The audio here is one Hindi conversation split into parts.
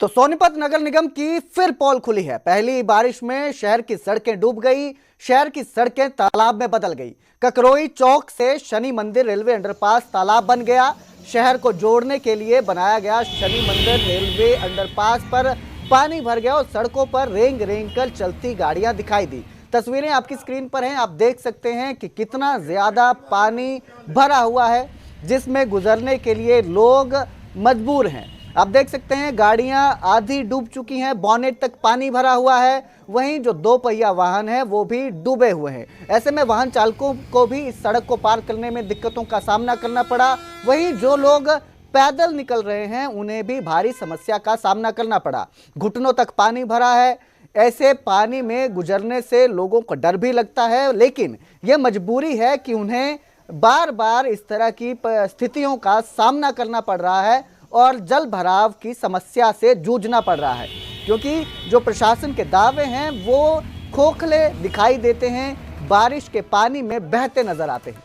तो सोनीपत नगर निगम की फिर पोल खुली है। पहली बारिश में शहर की सड़कें डूब गई, शहर की सड़कें तालाब में बदल गई। ककरोई चौक से शनि मंदिर रेलवे अंडरपास तालाब बन गया। शहर को जोड़ने के लिए बनाया गया शनि मंदिर रेलवे अंडरपास पर पानी भर गया और सड़कों पर रेंग रेंग कर चलती गाड़ियां दिखाई दी। तस्वीरें आपकी स्क्रीन पर हैं, आप देख सकते हैं कि कितना ज्यादा पानी भरा हुआ है, जिसमें गुजरने के लिए लोग मजबूर हैं। आप देख सकते हैं गाड़ियां आधी डूब चुकी हैं, बॉनेट तक पानी भरा हुआ है। वहीं जो दो पहिया वाहन है वो भी डूबे हुए हैं। ऐसे में वाहन चालकों को भी इस सड़क को पार करने में दिक्कतों का सामना करना पड़ा। वहीं जो लोग पैदल निकल रहे हैं उन्हें भी भारी समस्या का सामना करना पड़ा। घुटनों तक पानी भरा है। ऐसे पानी में गुजरने से लोगों को डर भी लगता है, लेकिन यह मजबूरी है कि उन्हें बार बार इस तरह की स्थितियों का सामना करना पड़ रहा है और जल भराव की समस्या से जूझना पड़ रहा है, क्योंकि जो प्रशासन के दावे हैं वो खोखले दिखाई देते हैं, बारिश के पानी में बहते नजर आते हैं।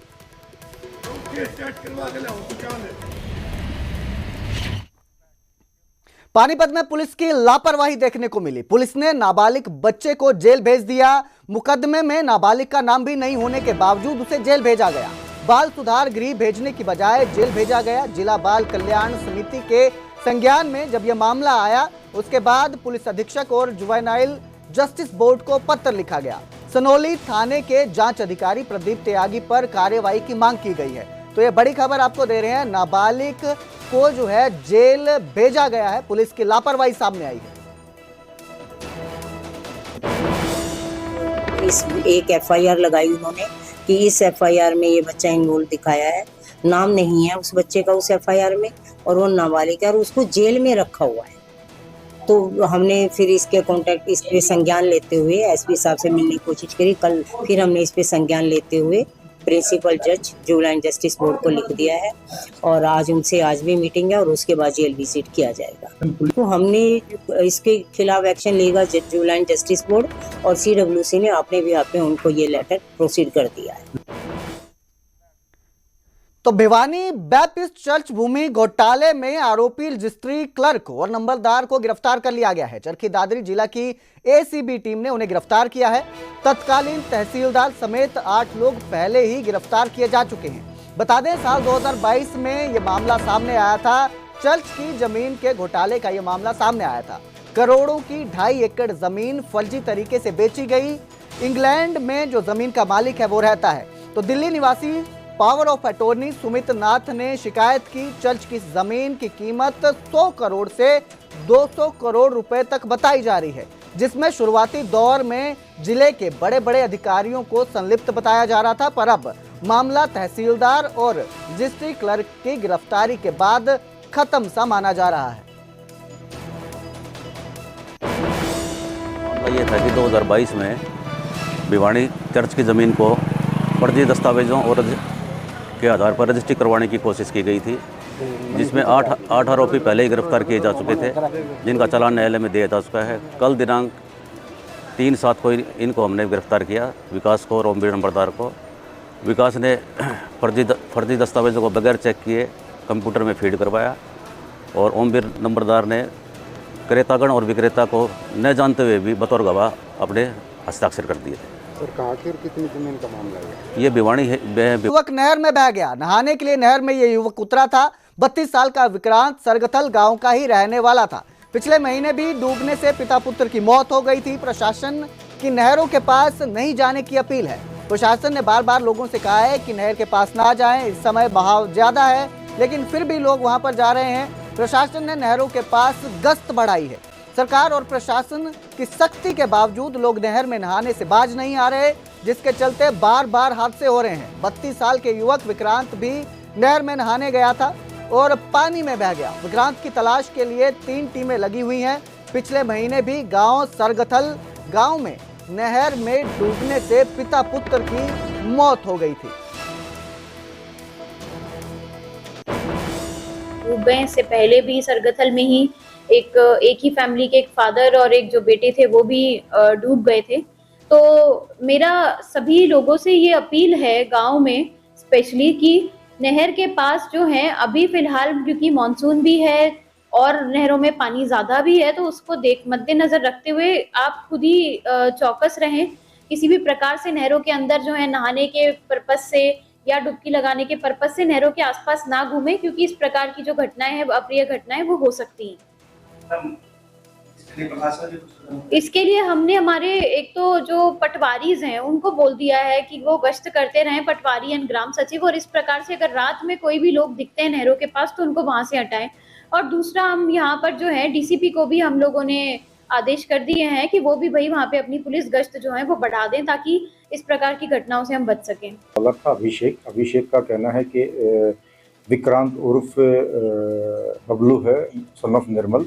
पानीपत में पुलिस की लापरवाही देखने को मिली। पुलिस ने नाबालिग बच्चे को जेल भेज दिया। मुकदमे में नाबालिग का नाम भी नहीं होने के बावजूद उसे जेल भेजा गया। बाल सुधार गृह भेजने की बजाय जेल भेजा गया। जिला बाल कल्याण समिति के संज्ञान में जब यह मामला आया, उसके बाद पुलिस अधीक्षक और जुवेनाइल जस्टिस बोर्ड को पत्र लिखा गया। सनोली थाने के जांच अधिकारी प्रदीप त्यागी पर कार्रवाई की मांग की गई है। तो ये बड़ी खबर आपको दे रहे हैं, नाबालिग को जो है जेल भेजा गया है। पुलिस की लापरवाही सामने आई है। इस एक एफआईआर लगाई उन्होंने कि इस एफआईआर में ये बच्चा इन्वॉल्व दिखाया है, नाम नहीं है उस बच्चे का उस एफआईआर में और वो नाबालिग है और उसको जेल में रखा हुआ है। तो हमने फिर इसके कॉन्टेक्ट इस पे संज्ञान लेते हुए एसपी साहब से मिलने की कोशिश करी। कल फिर हमने इस पे संज्ञान लेते हुए प्रिंसिपल जज जुवेनाइल जस्टिस बोर्ड को लिख दिया है और आज उनसे आज भी मीटिंग है और उसके बाद जेल विजिट किया जाएगा। तो हमने इसके खिलाफ एक्शन लेगा जुवेनाइल जस्टिस बोर्ड और सीडब्ल्यूसी ने अपने भी आप में उनको ये लेटर प्रोसीड कर दिया है। तो भिवानी बैप्टिस्ट चर्च भूमि घोटाले में आरोपी रजिस्ट्री क्लर्क और नंबरदार को गिरफ्तार कर लिया गया है। चरखी दादरी जिला की एसीबी टीम ने उन्हें गिरफ्तार किया है। तत्कालीन तहसीलदार समेत 8 लोग पहले ही गिरफ्तार किए जा चुके हैं। बता दें, साल 2022 में यह मामला सामने आया था। चर्च की जमीन के घोटाले का यह मामला सामने आया था। करोड़ों की 2.5 एकड़ जमीन फर्जी तरीके से बेची गई। इंग्लैंड में जो जमीन का मालिक है वो रहता है। तो दिल्ली निवासी पावर ऑफ अटॉर्नी सुमित नाथ ने शिकायत की। चर्च की जमीन की कीमत 100 करोड़ से 200 करोड़ रुपए तक बताई जा रही है, जिसमें शुरुआती दौर में जिले के बड़े बड़े अधिकारियों को संलिप्त बताया जा रहा था, पर अब मामला तहसीलदार और रजिस्ट्री क्लर्क की गिरफ्तारी के बाद खत्म सा माना जा रहा है। ये था कि 2022 में भिवानी चर्च की ज़मीन को फर्जी दस्तावेजों और के आधार पर रजिस्ट्री करवाने की कोशिश की गई थी, जिसमें 8 आरोपी पहले ही गिरफ्तार किए जा चुके थे, जिनका चालान न्यायालय में दिया जा चुका है। कल दिनांक 3/7 को इनको हमने गिरफ्तार किया, विकास को और ओमवीर नंबरदार को। विकास ने फर्जी दस्तावेजों को बगैर चेक किए कंप्यूटर में फीड करवाया और ओमवीर नंबरदार ने क्रेतागण और विक्रेता को न जानते हुए भी बतौर गवाह अपने हस्ताक्षर कर दिए थे। सर, आखिर कितनी जमीन का मामला है? ये भिवानी है। युवक नहर में बह गया। नहाने के लिए नहर में ये युवक उतरा था। 32 साल का विक्रांत सरगथल गांव का ही रहने वाला था। पिछले महीने भी डूबने से पिता पुत्र की मौत हो गई थी। प्रशासन की नहरों के पास नहीं जाने की अपील है। प्रशासन ने बार बार लोगों से कहा है कि नहर के पास ना जाएं, इस समय बहाव ज्यादा है, लेकिन फिर भी लोग वहां पर जा रहे हैं। प्रशासन ने नहरों के पास गश्त बढ़ाई है। सरकार और प्रशासन की सख्ती के बावजूद लोग नहर में नहाने से बाज नहीं आ रहे, जिसके चलते बार बार हादसे हो रहे हैं। 32 साल के युवक विक्रांत भी नहर में नहाने गया था और पानी में बह गया। विक्रांत की तलाश के लिए 3 टीमें लगी हुई हैं। पिछले महीने भी गांव सरगथल गांव में नहर में डूबने से पिता पुत्र की मौत हो गई थी। डूबने से पहले भी सरगथल में ही एक ही फैमिली के एक फादर और एक जो बेटे थे वो भी डूब गए थे। तो मेरा सभी लोगों से ये अपील है गांव में स्पेशली कि नहर के पास जो है अभी फिलहाल क्योंकि मॉनसून भी है और नहरों में पानी ज्यादा भी है, तो उसको मद्देनजर रखते हुए आप खुद ही चौकस रहें। किसी भी प्रकार से नहरों के अंदर जो है नहाने के पर्पज से या डुबकी लगाने के पर्पज से नहरों के आसपास ना घूमें, क्योंकि इस प्रकार की जो घटनाएं हैं, अप्रिय घटनाएं, वो हो सकती हैं। इसके लिए हमने हमारे एक तो जो पटवारीज हैं उनको बोल दिया है कि वो गश्त करते रहें, पटवारी एंड ग्राम सचिव, और इस प्रकार से अगर रात में कोई भी लोग दिखते हैं नहरों के पास तो उनको वहां से हटाएं। और दूसरा, हम यहाँ पर जो है डीसीपी को भी हम लोगों ने आदेश कर दिए हैं कि वो भी भाई वहाँ पे अपनी पुलिस गश्त जो है वो बढ़ा दें, ताकि इस प्रकार की घटनाओं से हम बच सकें। था अभिषेक का कहना है कि विक्रांत उर्फ बबलू है, सन ऑफ निर्मल,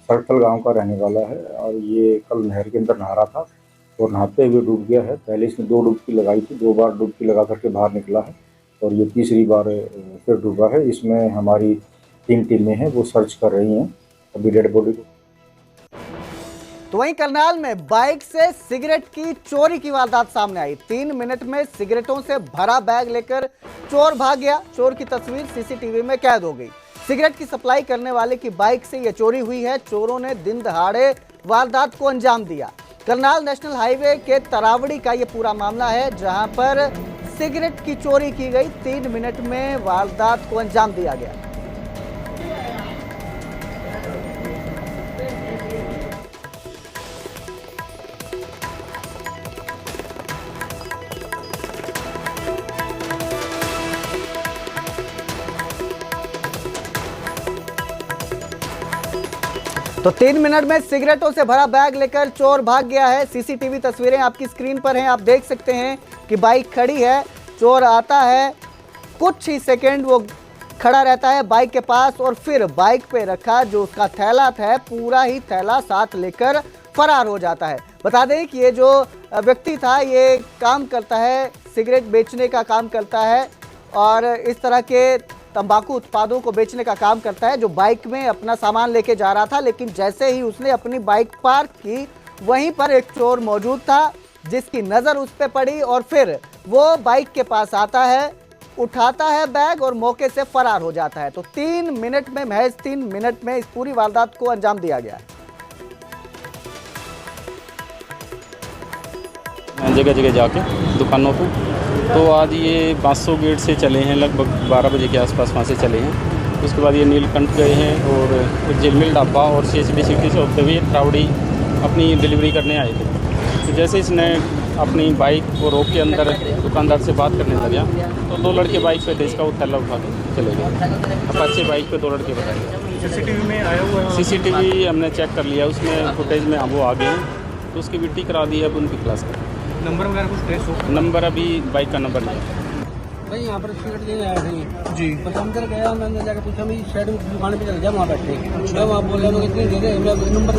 सरथल गांव का रहने वाला है और ये कल नहर के अंदर नहा रहा था और नहाते हुए डूब गया है। पहले इसने 2 डुबकी लगाई थी, 2 बार डुबकी लगा करके बाहर निकला है और ये तीसरी बार फिर डूबा है। इसमें हमारी 3 टीमें हैं, वो सर्च कर रही हैं अभी डेड बॉडी को। तो वहीं करनाल में बाइक से सिगरेट की चोरी की वारदात सामने आई। 3 मिनट में सिगरेटों से भरा बैग लेकर चोर भाग गया। चोर की तस्वीर सीसीटीवी में कैद हो गई। सिगरेट की सप्लाई करने वाले की बाइक से यह चोरी हुई है। चोरों ने दिन दहाड़े वारदात को अंजाम दिया। करनाल नेशनल हाईवे के तरावड़ी का यह पूरा मामला है, जहां पर सिगरेट की चोरी की गई। 3 मिनट में वारदात को अंजाम दिया गया। तो 3 मिनट में सिगरेटों से भरा बैग लेकर चोर भाग गया है। सीसीटीवी तस्वीरें आपकी स्क्रीन पर हैं, आप देख सकते हैं कि बाइक खड़ी है, चोर आता है, कुछ ही सेकंड वो खड़ा रहता है बाइक के पास और फिर बाइक पे रखा जो उसका थैला था, पूरा ही थैला साथ लेकर फरार हो जाता है। बता दें कि ये जो व्यक्ति था ये काम करता है, सिगरेट बेचने का काम करता है और इस तरह के तंबाकू उत्पादों को बेचने का काम करता है। जो बाइक में अपना सामान लेके जा रहा था, लेकिन जैसे ही उसने अपनी बाइक पार्क की, वहीं पर एक चोर मौजूद था जिसकी नज़र उस पर पड़ी और फिर वो बाइक के पास आता है, उठाता है बैग और मौके से फरार हो जाता है। तो 3 मिनट में, महज 3 मिनट में इस पूरी वारदात को अंजाम दिया गया। जगह जगह जाके दुकानों को, तो आज ये 500 गेट से चले हैं, लगभग 12 बजे के आसपास वहाँ से चले हैं। उसके बाद ये नीलकंठ गए हैं और जेलमिल ढाबा और CSB सिटी से होते हुए तरावड़ी अपनी डिलीवरी करने आए थे। तो जैसे इसने अपनी बाइक को रोक के अंदर दुकानदार से बात करने लगा, तो 2 लड़के बाइक पे थे, इसका वो थैला उठा के चले गए। अपाचे बाइक पे 2 लड़के बताए। सीसीटीवी में आया हुआ है, सीसीटीवी हमने चेक कर लिया, उसमें फुटेज में अब वो आ गए हैं, तो उसकी विट्टी करा दी है, अब उनकी क्लास कर। नंबर वगैरह कुछ ट्रेस हो? नंबर अभी बाइक का नंबर नहीं है भाई। यहाँ पर सिगरेट लेने आए थे जी, तो अंदर गया, मैंने जाकर पूछा, मैं साइड में दुकान पे चल गया, वहाँ बैठे, मैं वहाँ बोल रहा हूँ कितनी दे दे, नंबर